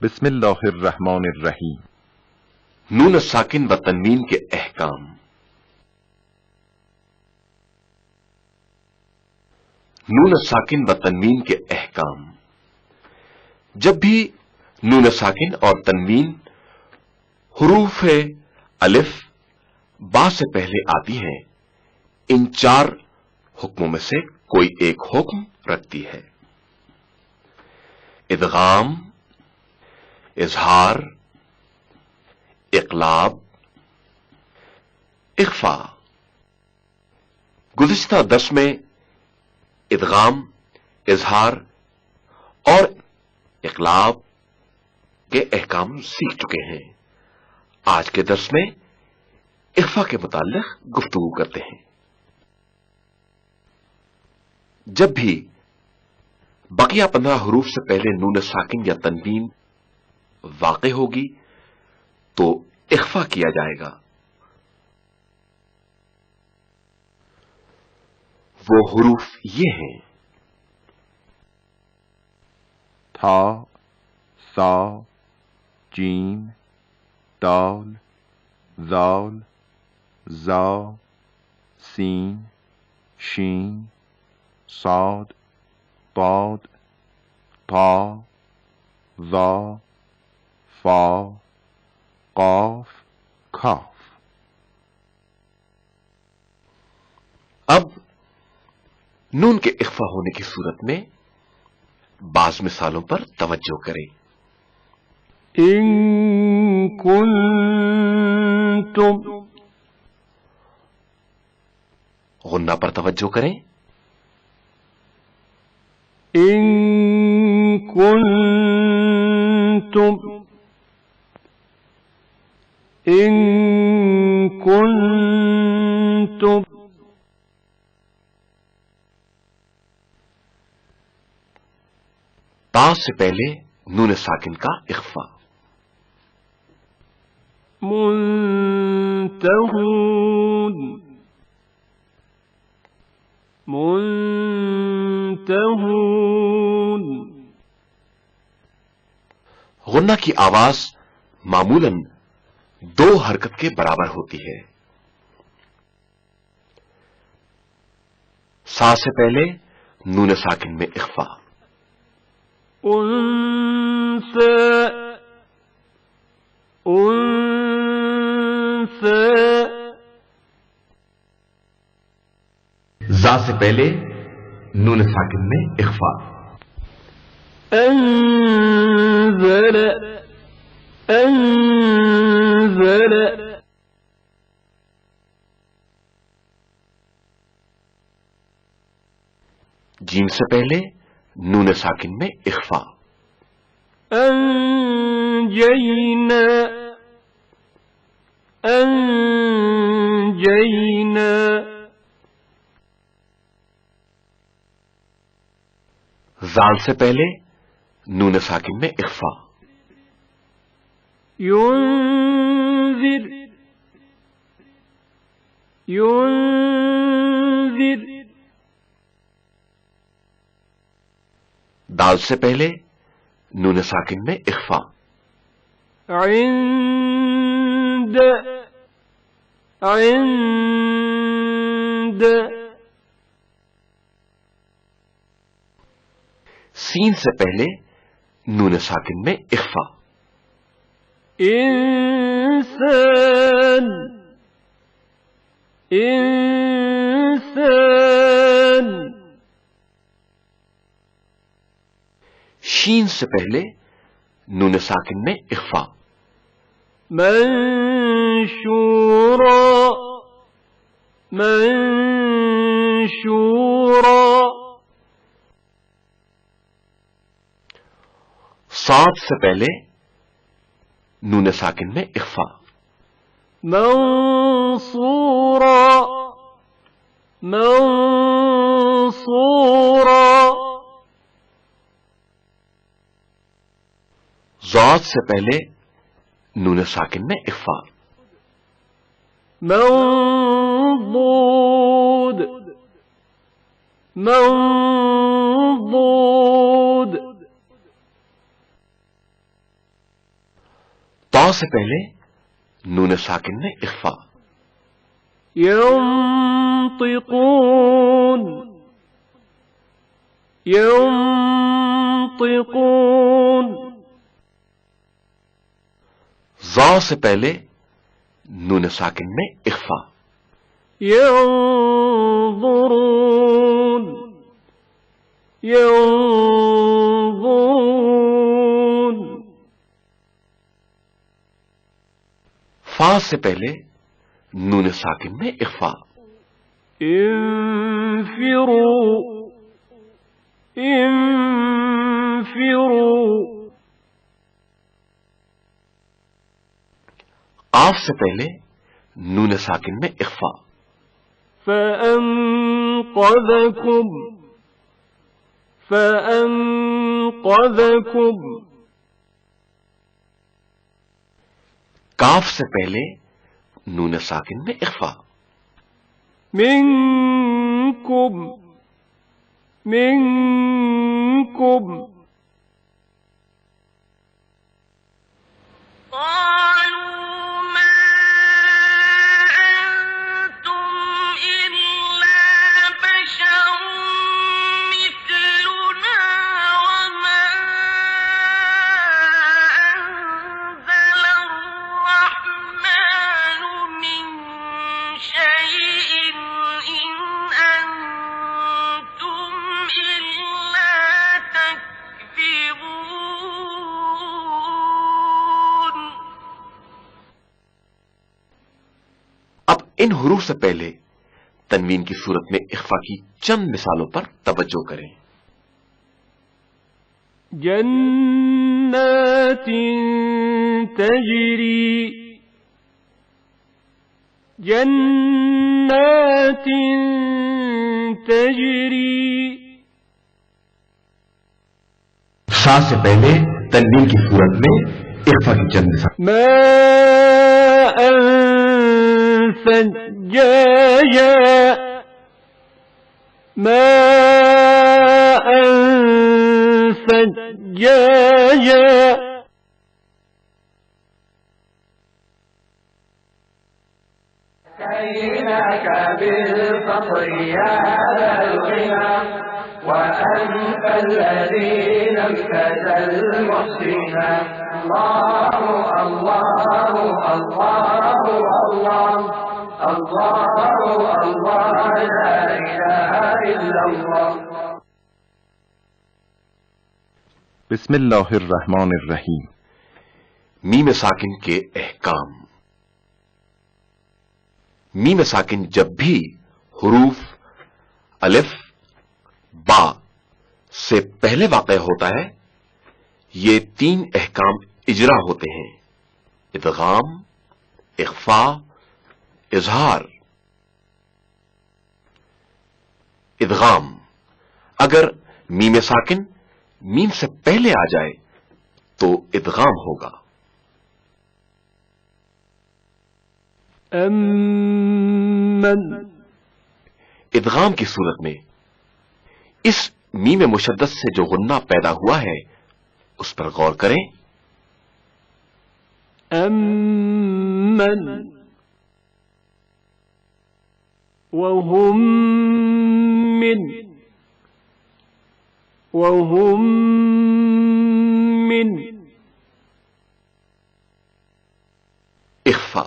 بسم اللہ الرحمن الرحیم۔ نون الساکن و تنوین کے احکام۔ نون الساکن و تنوین کے احکام۔ جب بھی نون ساکن اور تنوین حروف الف با سے پہلے آتی ہیں، ان چار حکموں میں سے کوئی ایک حکم رکھتی ہے: ادغام، اظہار، اقلاب، اخفا۔ گزشتہ درس میں ادغام، اظہار اور اقلاب کے احکام سیکھ چکے ہیں۔ آج کے درس میں اخفا کے متعلق گفتگو کرتے ہیں۔ جب بھی بقیہ 15 حروف سے پہلے نون ساکن یا تنوین واقع ہوگی تو اخفا کیا جائے گا۔ وہ حروف یہ ہیں: تھا، سا، جیم، دال، ذال، زا، سین، شین، صاد، طاد، طا، ظا، فا، قاف، کاف۔ اب نون کے اخفا ہونے کی صورت میں بعض مثالوں پر توجہ کریں۔ ان کنتم، غنہ پر توجہ کریں۔ ان کنتم، ان کنتم۔ تا سے پہلے نون ساکن کا اخفا۔ منتہون، منتہون۔ غنہ کی آواز معمولاً 2 حرکت کے برابر ہوتی ہے۔ سا سے پہلے نون ساکن میں اخفا۔ انثى، انثى۔ زا سے پہلے نون ساکن میں اخفا۔ انزل، انزل۔ جیم سے پہلے نون ساکن میں اخفا۔ انجینا، انجینا۔ زال سے پہلے نون ساکن میں اخفا۔ ينذر، ينذر۔ دال سے پہلے نون ساکن میں اخفا۔ عند، عند۔ سین سے پہلے نون ساکن میں اخفا۔ انسان، انسان۔ شین سے پہلے نون ساکن میں اخفا۔ منشورا، منشورا۔ صاد سے پہلے نون ساکن میں اخفا۔ منصورا، منصورا۔ ضاد سے پہلے نون ساکن میں اخفا۔ منضود، منضود۔ ضا سے پہلے نون ساکن میں اخفا. ينطقون ينطقون. ضا سے پہلے نون ساکن میں اخفا. ينظرون ينظرون. فا سے پہلے نون ساکن میں اخفا. انفروا انفروا. قاف سے پہلے نون ساکن میں اخفا. فأنقذكم فأنقذكم. کاف سے پہلے نون ساکن میں اخفا. منكم منكم. ان حروف سے پہلے تنوین کی صورت میں اخفا کی چند مثالوں پر توجہ کریں. جنات تجری جنات تجری. سا سے پہلے تنوین کی صورت میں اخفا کی چند مثال. ماء ثجاجا ماء ثجاجا. كيناك بالفطر يا ذا الغنى وأنت الذين ابتدى المحسنا. الله الله الله الله الله الله لا إله إلا الله. بسم اللہ الرحمن الرحیم. میم ساکن کے احکام. میم ساکن جب بھی حروف الف با سے پہلے واقع ہوتا ہے یہ تین احکام اجرا ہوتے ہیں: ادغام، اخفا، اظہار. ادغام اگر میم ساکن میم سے پہلے آ جائے تو ادغام ہوگا. امن. ادغام کی صورت میں اس میم مشدد سے جو غنہ پیدا ہوا ہے اس پر غور کریں. امن وهم من. اخفا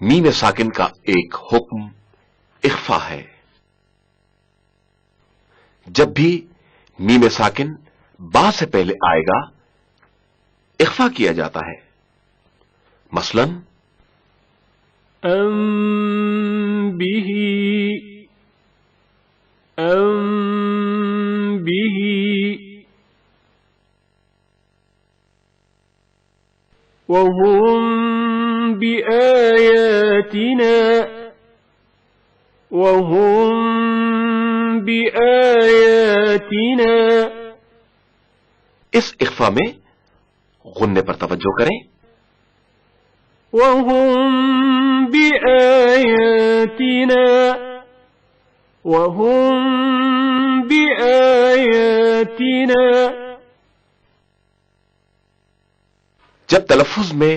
میم ساکن کا ایک حکم اخفا ہے. جب بھی میم ساکن با سے پہلے آئے گا اخفا کیا جاتا ہے. مثلا به وهم بآياتنا. اس اخفا میں غنے پر توجہ کریں. وهم بآياتنا جب تلفظ میں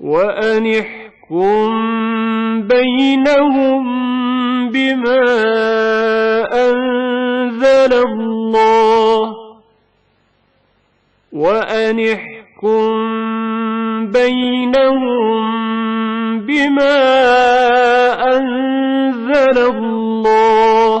وأنحكم بينهم بما أنزل الله وأنحكم بينهم بما أنزل الله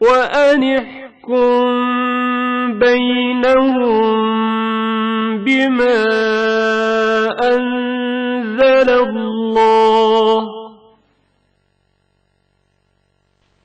وأنحكم بينهم بما أنزل الله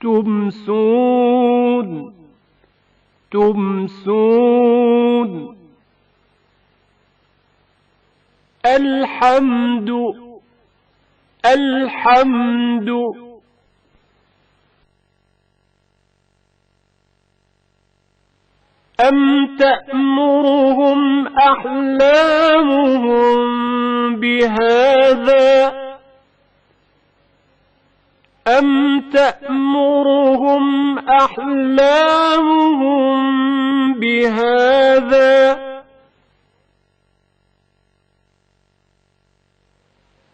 تمسون تمسون الحمد الحمد أم تأمرهم أحلامهم بهذا أم تأمرهم أحلامهم بهذا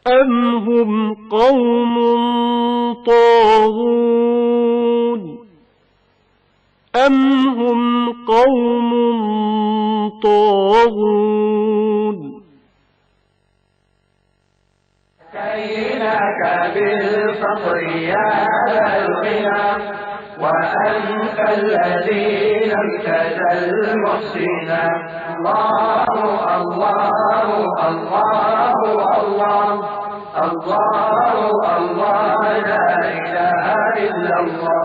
أم هم قوم طاغون أم هم قوم طاغون أتيناك بالفطر يا ذا الغنى وأنت الذي لم تزل محسنا الله الله الله الله الله الله لا إله إلا الله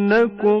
إنكم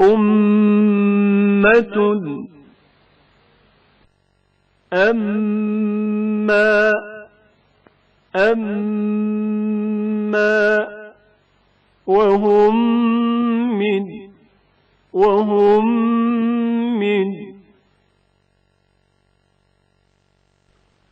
أمة أما وهم من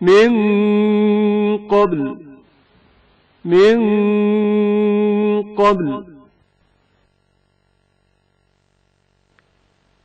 من قبل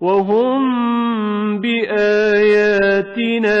وهم بآياتنا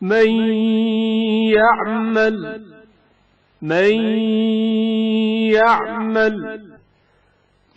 من يعمل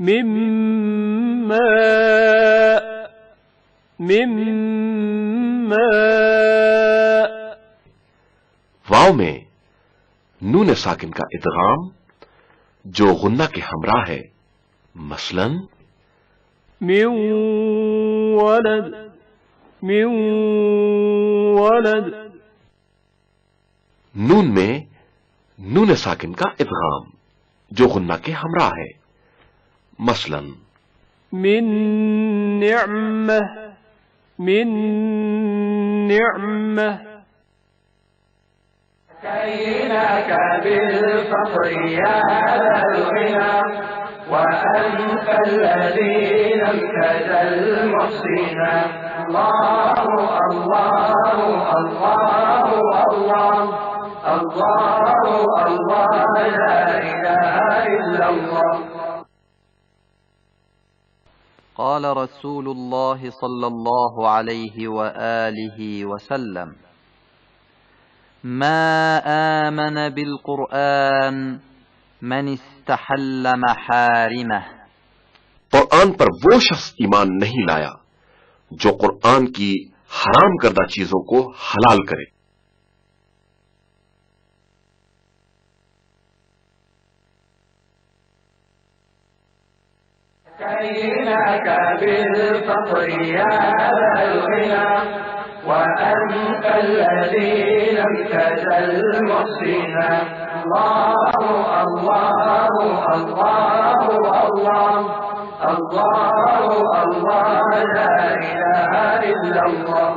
مما واو میں نون ساکن کا ادغام جو غنہ کے ہمراہ ہے، مثلا من ولد من ولد. نون میں نون ساکن کا ادغام جو غنہ کے ہمراہ ہے، مثلا من نعمة من نعمة. كيناك بالفقر يا ذا الغنى وأنت الذي لم تزل محسنا. الله الله الله الله الله الله لا إله إلا الله. قال رسول الله صلى الله عليه وآله وسلم: ما آمن بالقرآن من استحل محارمه. قرآن پر وہ شخص ایمان نہیں لایا جو قرآن کی حرام کردہ چیزوں کو حلال کرے. كيناك بالفقر يا ذا الغنى وأنت الذي لم تزل محسنا. الله الله الله الله الله الله لا إله إلا الله.